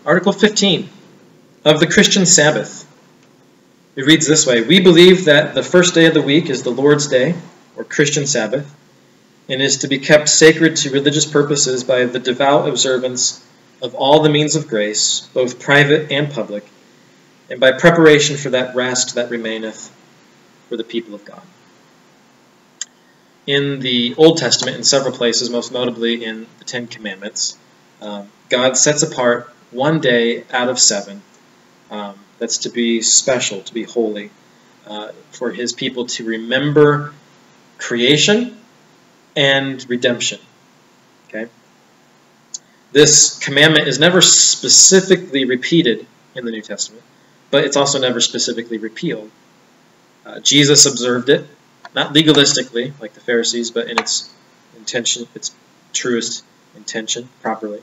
Article 15 of the Christian Sabbath. It reads this way: we believe that the first day of the week is the Lord's Day, or Christian Sabbath, and is to be kept sacred to religious purposes by the devout observance of all the means of grace, both private and public, and by preparation for that rest that remaineth for the people of God. In the Old Testament, in several places, most notably in the Ten Commandments, God sets apart one day out of 7 that's to be special, to be holy, for his people to remember creation and redemption. Okay? This commandment is never specifically repeated in the New Testament, but it's also never specifically repealed. Jesus observed it, not legalistically like the Pharisees, but in its intention, its truest intention, properly.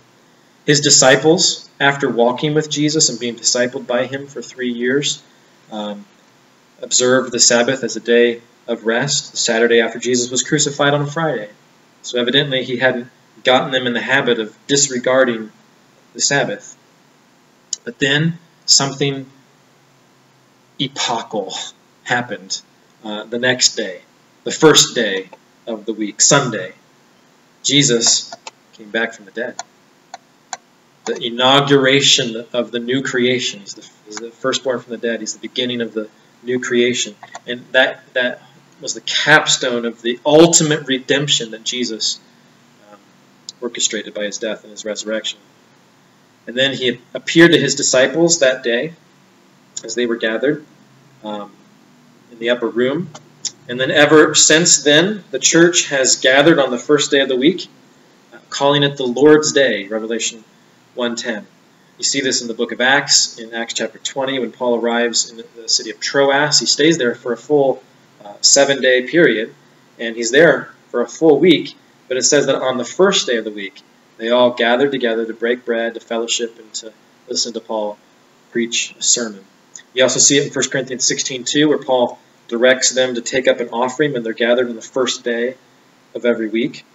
His disciples, after walking with Jesus and being discipled by him for 3 years, observed the Sabbath as a day of rest, the Saturday after Jesus was crucified on a Friday. So evidently he hadn't gotten them in the habit of disregarding the Sabbath. But then something epochal happened the next day, the first day of the week, Sunday. Jesus came back from the dead. The inauguration of the new creation. He's the firstborn from the dead. He's the beginning of the new creation. And that was the capstone of the ultimate redemption that Jesus orchestrated by his death and his resurrection. And then he appeared to his disciples that day as they were gathered in the upper room. And then ever since then, the church has gathered on the first day of the week, calling it the Lord's Day, Revelation 1:10. You see this in the book of Acts, in Acts chapter 20, when Paul arrives in the city of Troas. He stays there for a full 7-day period, and he's there for a full week. But it says that on the first day of the week, they all gathered together to break bread, to fellowship, and to listen to Paul preach a sermon. You also see it in 1 Corinthians 16:2, where Paul directs them to take up an offering when they're gathered on the first day of every week.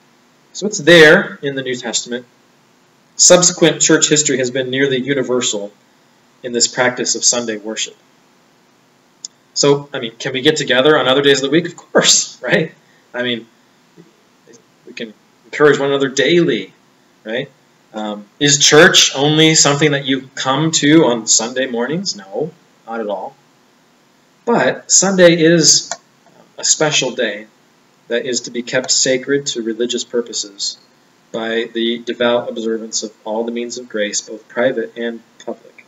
So it's there in the New Testament. Subsequent church history has been nearly universal in this practice of Sunday worship. So, can we get together on other days of the week? Of course, right? We can encourage one another daily, right? Is church only something that you come to on Sunday mornings? No, not at all. But Sunday is a special day that is to be kept sacred to religious purposes by the devout observance of all the means of grace, both private and public.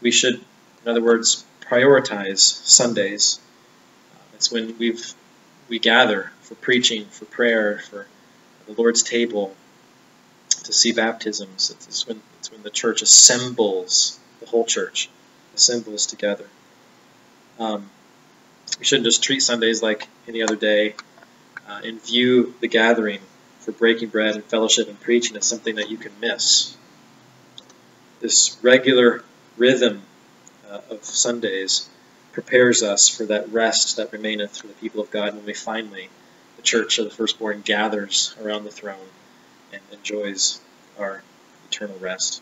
We should, in other words, prioritize Sundays. It's when we gather for preaching, for prayer, for the Lord's table, to see baptisms. It's when the church assembles, the whole church assembles together. We shouldn't just treat Sundays like any other day and view the gathering for breaking bread and fellowship and preaching as something that you can miss. This regular rhythm of Sundays prepares us for that rest that remaineth for the people of God when we finally, the church of the firstborn, gathers around the throne and enjoys our eternal rest.